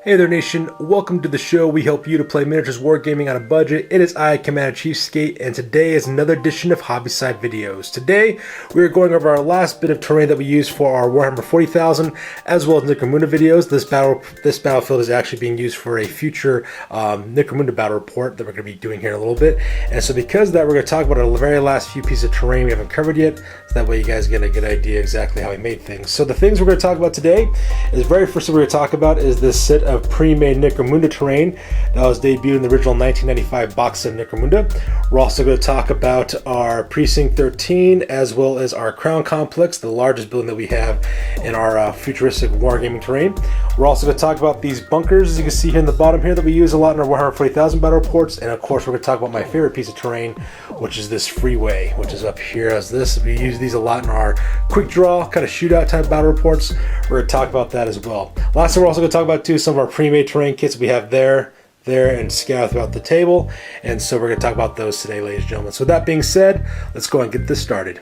Hey there nation, welcome to the show. We help you to play miniatures wargaming on a budget. It is I, Commander CheapSkate, and today is another edition of Hobbyside videos. Today, we are going over our last bit of terrain that we used for our Warhammer 40,000, as well as Necromunda videos. This battlefield is actually being used for a future Necromunda battle report that we're going to be doing here in a little bit. And so because of that, we're going to talk about our very last few pieces of terrain we haven't covered yet, so that way you guys get a good idea exactly how we made things. So the things we're going to talk about today is, the very first thing we're going to talk about is this set of pre-made Necromunda terrain that was debuted in the original 1995 box set of Necromunda. We're also going to talk about our Precinct 13 as well as our Crown Complex, the largest building that we have in our futuristic wargaming terrain. We're also going to talk about these bunkers, as you can see here in the bottom here, that we use a lot in our Warhammer 40,000 battle reports. And of course, we're going to talk about my favorite piece of terrain, which is this Freeway, which is up here as this. We use these a lot in our quick draw, kind of shootout type battle reports. We're going to talk about that as well. Last thing we're also going to talk about too, some of our pre-made terrain kits we have there, and scattered throughout the table. And so we're going to talk about those today, ladies and gentlemen. So with that being said, let's go and get this started.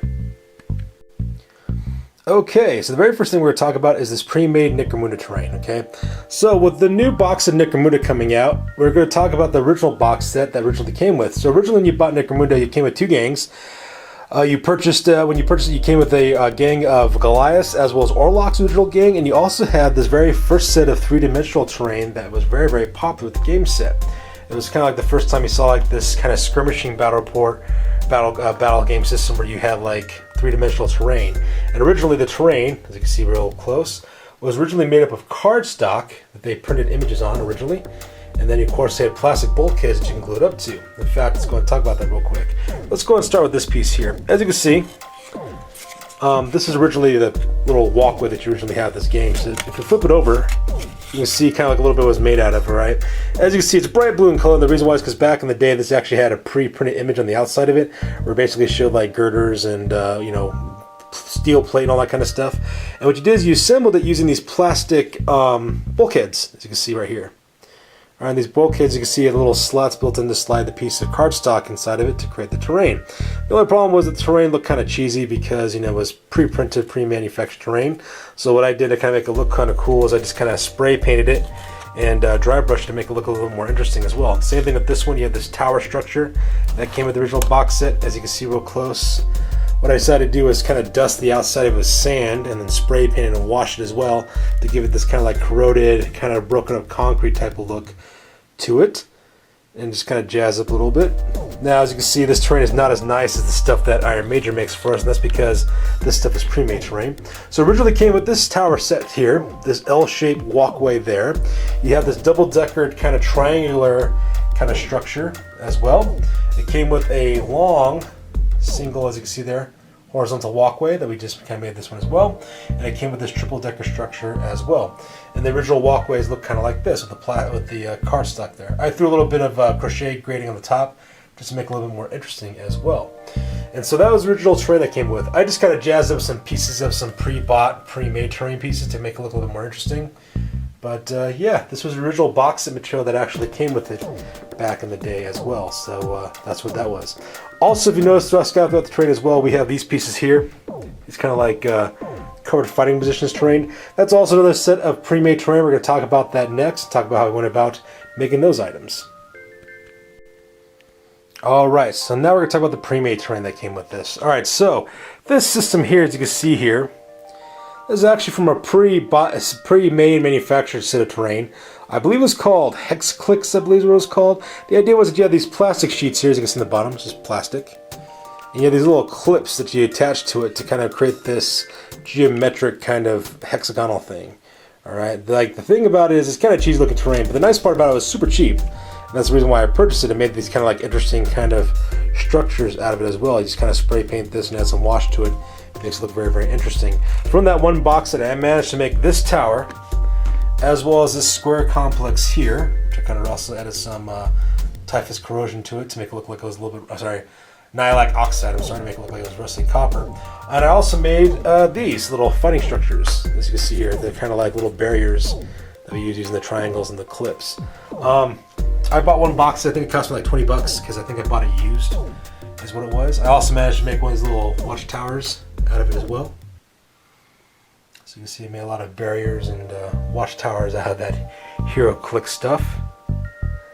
Okay, so the very first thing we're going to talk about is this pre-made Necromunda terrain, okay? So with the new box of Necromunda coming out, we're going to talk about the original box set that originally came with. So originally when you bought Necromunda, you came with two gangs. When you purchased it, you came with a gang of Goliaths as well as Orlok's original gang, and you also had this very first set of three-dimensional terrain that was very, very popular with the game set. It was kind of like the first time you saw like this kind of skirmishing battle game system where you had like three-dimensional terrain. And originally the terrain, as you can see real close, was originally made up of cardstock that they printed images on originally. And then, of course, they had plastic bulkheads that you can glue it up to. In fact, let's go and talk about that real quick. Let's go and start with this piece here. As you can see, this is originally the little walkway that you originally have this game. So if you flip it over, you can see kind of like a little bit was made out of, right? As you can see, it's bright blue in color. And the reason why is because back in the day, this actually had a pre-printed image on the outside of it, where it basically showed like girders and, steel plate and all that kind of stuff. And what you did is you assembled it using these plastic bulkheads, as you can see right here. Alright, these bulkheads, you can see a little slots built in to slide the piece of cardstock inside of it to create the terrain. The only problem was that the terrain looked kind of cheesy because, it was pre-printed, pre-manufactured terrain. So what I did to kind of make it look kind of cool is I just kind of spray painted it and dry brushed to make it look a little more interesting as well. Same thing with this one. You have this tower structure that came with the original box set, as you can see real close. What I decided to do is kind of dust the outside of it with sand and then spray paint it and wash it as well to give it this kind of like corroded, kind of broken up concrete type of look to it, and just kind of jazz up a little bit. Now, as you can see, this terrain is not as nice as the stuff that Iron Major makes for us, and that's because this stuff is pre-made terrain. So originally came with this tower set here, this L-shaped walkway there. You have this double-deckered kind of triangular kind of structure as well. It came with a long single, as you can see there, horizontal walkway that we just kind of made this one as well, and it came with this triple decker structure as well. And the original walkways look kind of like this with the cardstock there. I threw a little bit of crochet grating on the top just to make it a little bit more interesting as well. And so that was the original terrain that came with. I just kind of jazzed up some pieces of some pre-bought, pre-made terrain pieces to make it look a little bit more interesting. But yeah, this was the original box set material that actually came with it back in the day as well. So that's what that was. Also, if you notice throughout the terrain as well, we have these pieces here. It's kind of like covered fighting positions terrain. That's also another set of pre-made terrain. We're going to talk about that next. Talk about how we went about making those items. Alright, so now we're going to talk about the pre-made terrain that came with this. Alright, so this system here, as you can see here, this is actually from a pre-made manufactured set of terrain. I believe it was called Hex Clicks, I believe is what it was called. The idea was that you have these plastic sheets here, as you can see in the bottom, just plastic. And you have these little clips that you attach to it to kind of create this geometric kind of hexagonal thing. Alright, like the thing about it is it's kind of cheesy looking terrain, but the nice part about it was super cheap. And that's the reason why I purchased it. It made these kind of like interesting kind of structures out of it as well. You just kind of spray paint this and add some wash to it. It makes it look very, very interesting. From that one box set, I managed to make this tower, as well as this square complex here, which I kind of also added some typhus corrosion to it to make it look like it was a little bit, nihilite oxide, I'm sorry, to make it look like it was rusty copper. And I also made these little fighting structures, as you can see here. They're kind of like little barriers that we use using the triangles and the clips. I bought one box, I think it cost me like 20 bucks because I think I bought it used, is what it was. I also managed to make one of these little watchtowers out of it as well. So you can see I made a lot of barriers and watchtowers out of that hero click stuff.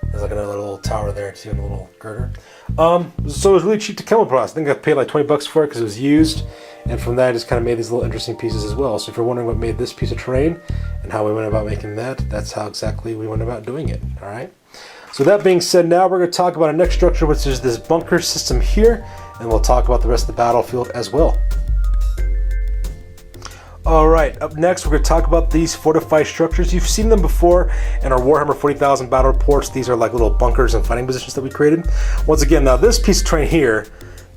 There's like another little tower there too, and a little girder. So it was really cheap to chemical process. I think I paid like 20 bucks for it because it was used. And from that, I just kind of made these little interesting pieces as well. So if you're wondering what made this piece of terrain and how we went about making that, that's how exactly we went about doing it. All right. So that being said, now we're going to talk about our next structure, which is this bunker system here. And we'll talk about the rest of the battlefield as well. Alright, up next we're going to talk about these fortified structures. You've seen them before in our Warhammer 40,000 battle reports. These are like little bunkers and fighting positions that we created. Once again, now this piece of terrain here,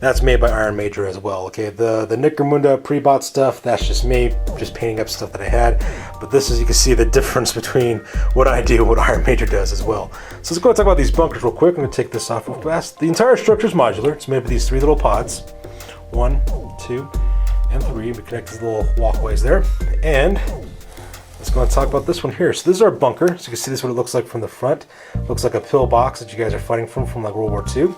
that's made by Iron Major as well. Okay, the Necromunda pre-bought stuff, that's just me, just painting up stuff that I had. But this is, you can see the difference between what I do and what Iron Major does as well. So let's go and talk about these bunkers real quick. I'm going to take this off real fast. The entire structure is modular. It's made up of these 3 little pods. 1, 2, and 3. We connect these little walkways there. And let's go and talk about this one here. So this is our bunker. So you can see this is what it looks like from the front. It looks like a pillbox that you guys are fighting from like World War II.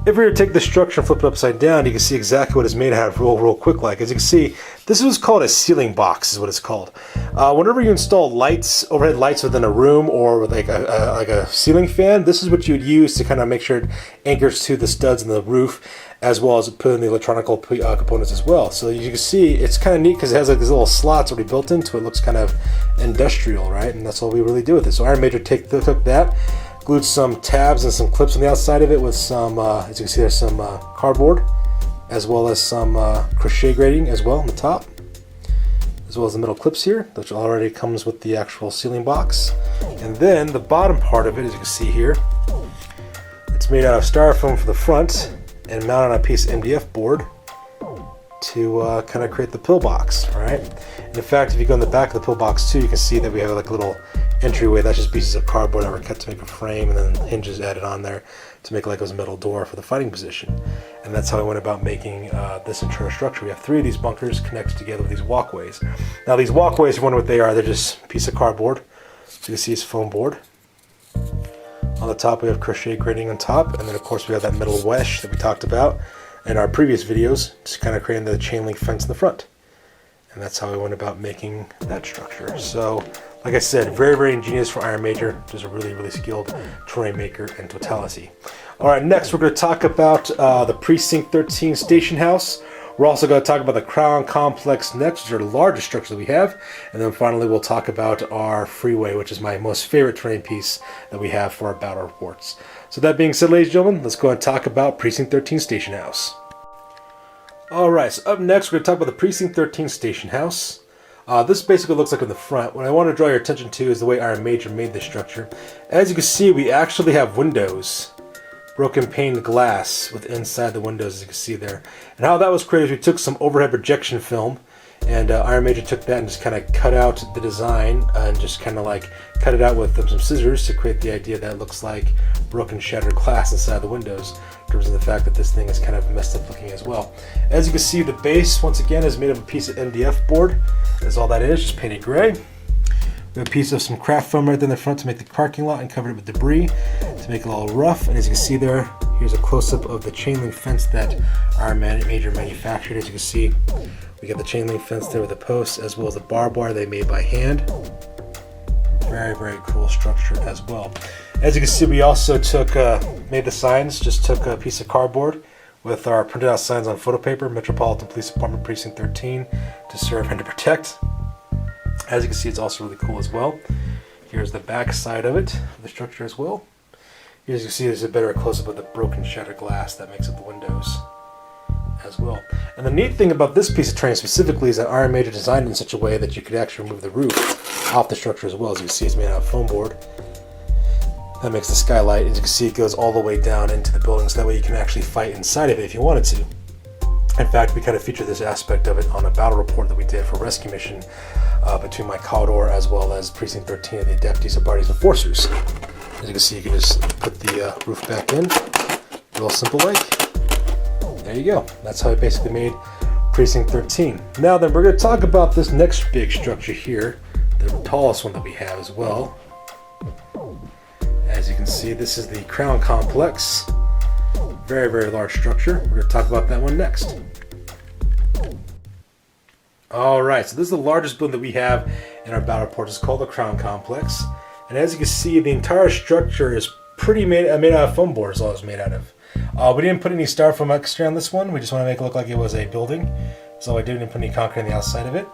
If we were to take this structure and flip it upside down, you can see exactly what it's made out of real quick. Like, as you can see, this is what's called a ceiling box, is what it's called. Whenever you install lights, overhead lights within a room, or like a ceiling fan, this is what you would use to kind of make sure it anchors to the studs in the roof, as well as put in the electronical components as well. So you can see it's kind of neat because it has like these little slots already built into it. It looks kind of industrial, right? And that's all we really do with it. So Iron Major took that, glued some tabs and some clips on the outside of it with some, as you can see, there's some cardboard, as well as some crochet grating as well on the top, as well as the metal clips here, which already comes with the actual ceiling box. And then the bottom part of it, as you can see here, it's made out of styrofoam for the front and mounted on a piece of MDF board to kind of create the pillbox, right? And in fact, if you go in the back of the pillbox too, you can see that we have like a little entryway. That's just pieces of cardboard that were cut to make a frame, and then hinges added on there to make like a metal door for the fighting position. And that's how I went about making this internal structure. We have 3 of these bunkers connected together with these walkways. Now these walkways, you wonder what they are. They're just a piece of cardboard. So you can see it's foam board. On the top we have crochet grating on top, and then of course we have that metal mesh that we talked about in our previous videos, just kind of creating the chain link fence in the front. And that's how I went about making that structure. So like I said, very ingenious for Iron Major. Just a really skilled terrain maker in totality. Alright, next we're going to talk about the Precinct 13 station house. We're also going to talk about the Crown Complex next, which are the largest structures that we have. And then finally we'll talk about our Freeway, which is my most favorite terrain piece that we have for our battle reports. So that being said, ladies and gentlemen, let's go and talk about Precinct 13 station house. Alright, so up next we're going to talk about the Precinct 13 station house. This basically looks like in the front. What I want to draw your attention to is the way Iron Major made this structure. As you can see, we actually have windows, broken pane glass with inside the windows, as you can see there. And how that was created is we took some overhead projection film, and Iron Major took that and just kind of cut out the design and just kind of like cut it out with some scissors to create the idea that it looks like broken shattered glass inside the windows, in terms of the fact that this thing is kind of messed up looking as well. As you can see, the base once again is made of a piece of MDF board. That's all that is, just painted gray. We have a piece of some craft foam right there in the front to make the parking lot and covered it with debris to make it a little rough. And as you can see there, here's a close-up of the chain link fence that Iron Major manufactured. As you can see, we got the chain link fence there with the posts as well as the barbed wire they made by hand. Very cool structure as well. As you can see, we also made the signs, just took a piece of cardboard with our printed out signs on photo paper, Metropolitan Police Department Precinct 13, to serve and to protect. As you can see, it's also really cool as well. Here's the back side of it, the structure as well. Here, as you can see, there's a better close-up of the broken shattered glass that makes up the windows as well. And the neat thing about this piece of terrain specifically is that Iron Major designed it in such a way that you could actually remove the roof off the structure as well. As you can see, it's made out of foam board. That makes the skylight. As you can see, it goes all the way down into the building, so that way you can actually fight inside of it if you wanted to. In fact, we kind of featured this aspect of it on a battle report that we did for rescue mission between my Commodore as well as Precinct 13 of the Adepties of Bardies Enforcers. As you can see, you can just put the roof back in, real simple like. There you go. That's how I basically made Precinct 13. Now then, we're going to talk about this next big structure here, the tallest one that we have as well. As you can see, this is the Crown Complex. Very large structure. We're going to talk about that one next. Alright, so this is the largest building that we have in our battle report. It's called the Crown Complex. And as you can see, the entire structure is made out of foam board, is all it's made out of. We didn't put any styrofoam extra on this one. We just want to make it look like it was a building. So I didn't put any concrete on the outside of it.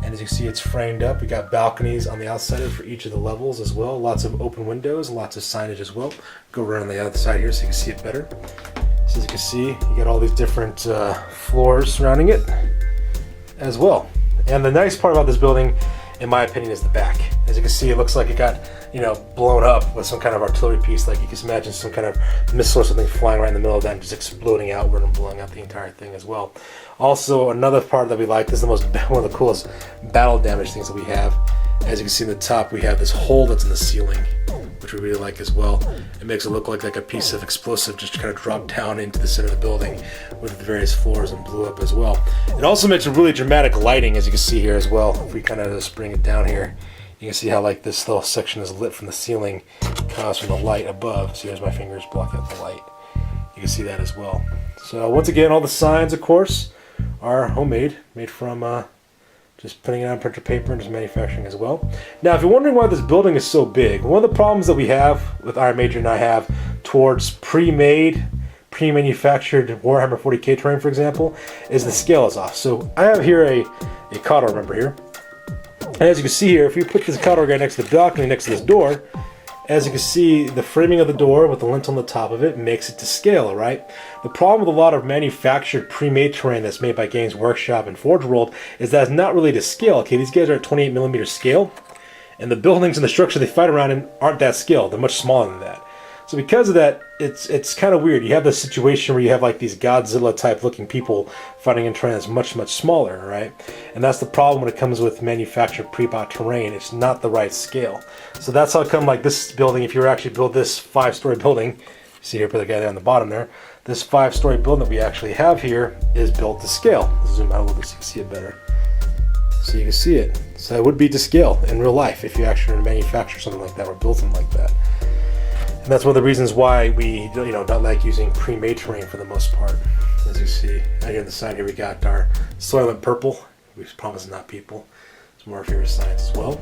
And as you can see, it's framed up. We got balconies on the outside of it for each of the levels as well. Lots of open windows, lots of signage as well. Go around on the other side here so you can see it better. So as you can see, you got all these different floors surrounding it as well. And the nice part about this building, in my opinion, is the back. As you can see, it looks like it got, blown up with some kind of artillery piece. Like you can imagine some kind of missile or something flying right in the middle of that and just exploding outward and blowing out the entire thing as well. Also, another part that we like, this is one of the coolest battle damage things that we have. As you can see in the top, we have this hole that's in the ceiling, which we really like as well. It makes it look like a piece of explosive just kind of dropped down into the center of the building with the various floors and blew up as well. It also makes a really dramatic lighting, as you can see here as well. If we kind of just bring it down here, you can see how this little section is lit from the ceiling, comes from the light above. So here's my fingers blocking out the light. You can see that as well. So once again, all the signs, of course, are homemade, made from just putting it on printer paper and just manufacturing as well. Now, if you're wondering why this building is so big, one of the problems that we have with Iron Major and I have towards pre-made, pre-manufactured Warhammer 40k terrain, for example, is the scale is off. So I have here a Cawdor member here. And as you can see here, if you put this Cawdor guy next to the balcony, next to this door, as you can see, the framing of the door with the lintel on the top of it makes it to scale, right? The problem with a lot of manufactured pre-made terrain that's made by Games Workshop and Forge World is that it's not really to scale. Okay, these guys are at 28mm scale, and the buildings and the structure they fight around in aren't that scale. They're much smaller than that. So because of that, it's kind of weird. You have this situation where you have like these Godzilla type looking people fighting in terrain that's much, much smaller, right? And that's the problem when it comes with manufactured pre-bought terrain. It's not the right scale. So that's how come like this building, if you were actually build this 5-story building, see here, put the guy there on the bottom there, this 5-story building that we actually have here is built to scale. Let's zoom out a little bit so you can see it better. So you can see it. So it would be to scale in real life if you actually manufacture something like that or build something like that. And that's one of the reasons why we don't like using pre-made terrain for the most part. As you see, right here on the side here we got our Soylent Purple. We promise not people. It's more of our favorite signs as well.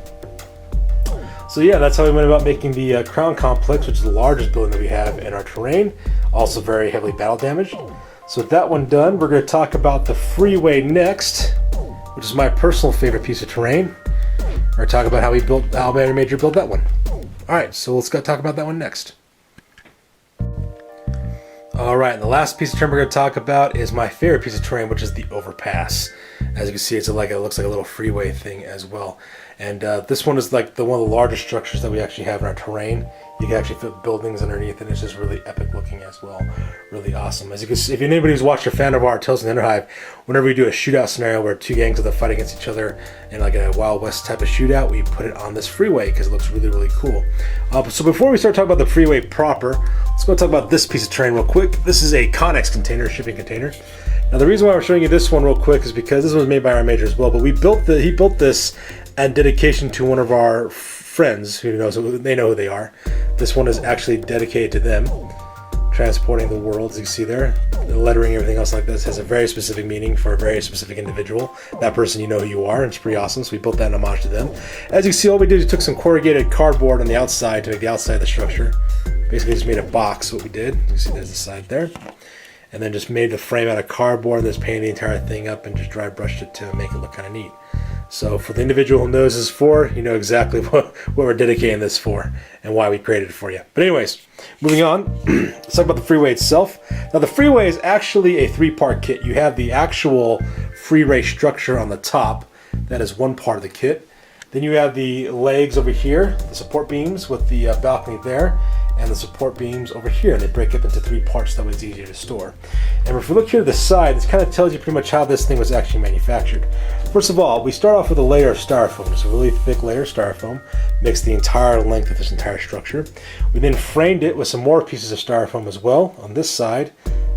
So yeah, that's how we went about making the Crown Complex, which is the largest building that we have in our terrain. Also very heavily battle damaged. So with that one done, we're going to talk about the Freeway next, which is my personal favorite piece of terrain. We're going to talk about how Iron Major built that one. Alright, so let's go talk about that one next. Alright, and the last piece of terrain we're going to talk about is my favorite piece of terrain, which is the Overpass. As you can see, it looks like a little freeway thing as well. And this one is like one of the largest structures that we actually have in our terrain. You can actually fit buildings underneath, and it's just really epic looking as well. Really awesome. As you can see, if anybody who's watched or fan of our Tales of the Underhive, whenever we do a shootout scenario where two gangs of them fight against each other in like a Wild West type of shootout, we put it on this freeway because it looks really, really cool. So before we start talking about the freeway proper, let's go talk about this piece of terrain real quick. This is a Connex container, shipping container. Now the reason why I'm showing you this one real quick is because this was made by Iron Major as well, but he built this in dedication to one of our friends who knows, they know who they are. This one is actually dedicated to them, transporting the world, as you see there. The lettering, everything else like this has a very specific meaning for a very specific individual. That person, you know who you are, and it's pretty awesome, so we built that in homage to them. As you see, all we did is we took some corrugated cardboard on the outside to make the outside of the structure. Basically just made a box, what we did. You can see there's the side there. And then just made the frame out of cardboard and just painted the entire thing up and just dry brushed it to make it look kind of neat. So for the individual who knows this for, you know exactly what we're dedicating this for and why we created it for you. But anyways, moving on, let's talk about the Freeway itself. Now the Freeway is actually a 3-part kit. You have the actual Freeway structure on the top. That is one part of the kit. Then you have the legs over here, the support beams with the balcony there, and the support beams over here. And they break up into 3 parts, that way it's easier to store. And if we look here to the side, this kind of tells you pretty much how this thing was actually manufactured. First of all, we start off with a layer of styrofoam. It's a really thick layer of styrofoam, makes the entire length of this entire structure. We then framed it with some more pieces of styrofoam as well on this side,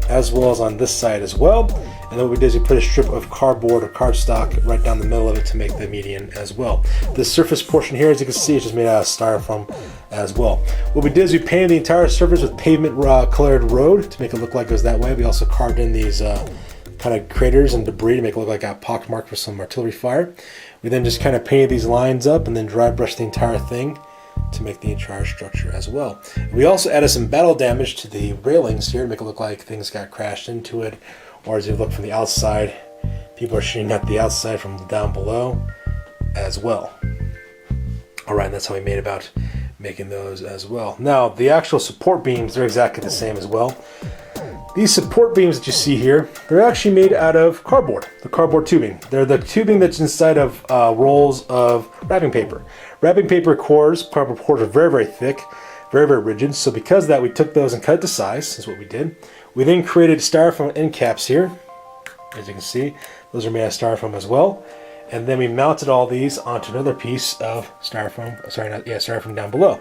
as well as on this side as well. And then what we did is we put a strip of cardboard or cardstock right down the middle of it to make the median as well. The surface portion here, as you can see, is just made out of styrofoam as well. What we did is we painted the entire surface with pavement colored road to make it look like it was that way. We also carved in these kind of craters and debris to make it look like a pockmark for some artillery fire. We then just kind of painted these lines up and then dry brushed the entire thing to make the entire structure as well. We also added some battle damage to the railings here to make it look like things got crashed into it, or as you look from the outside, people are shooting at the outside from down below as well. Alright, that's how we made about making those as well. Now, the actual support beams, they're exactly the same as well. These support beams that you see here, they're actually made out of cardboard, the cardboard tubing. They're the tubing that's inside of rolls of wrapping paper. Wrapping paper cores, cardboard cores are very, very thick, very, very rigid. So because of that, we took those and cut it to size, is what we did. We then created styrofoam end caps here. As you can see, those are made of styrofoam as well. And then we mounted all these onto another piece of styrofoam, styrofoam down below.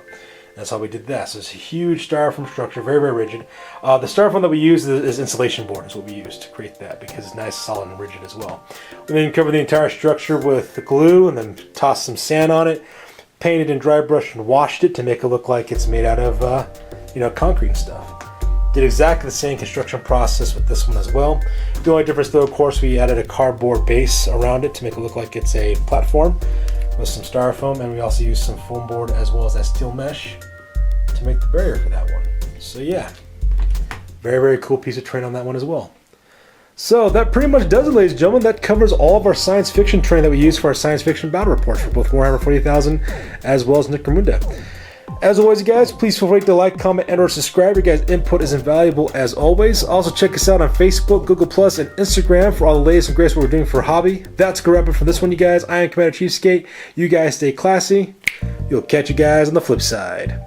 That's how we did that. So it's a huge styrofoam structure, very, very rigid. The styrofoam that we use is insulation board, is what we use to create that, because it's nice, solid, and rigid as well. We then covered the entire structure with the glue and then tossed some sand on it, painted and dry brushed and washed it to make it look like it's made out of concrete and stuff. Did exactly the same construction process with this one as well. The only difference though, of course, we added a cardboard base around it to make it look like it's a platform with some styrofoam, and we also used some foam board as well as that steel mesh to make the barrier for that one. So yeah, very, very cool piece of terrain on that one as well. So that pretty much does it, ladies and gentlemen. That covers all of our science fiction terrain that we use for our science fiction battle reports for both Warhammer 40,000 as well as Necromunda. As always, guys, please feel free to like, comment, and or subscribe. Your guys' input is invaluable as always. Also, check us out on Facebook, Google+, and Instagram for all the latest and greatest what we're doing for hobby. That's gonna wrap it for this one, you guys. I am Commander CheapSkate. You guys stay classy. You'll catch you guys on the flip side.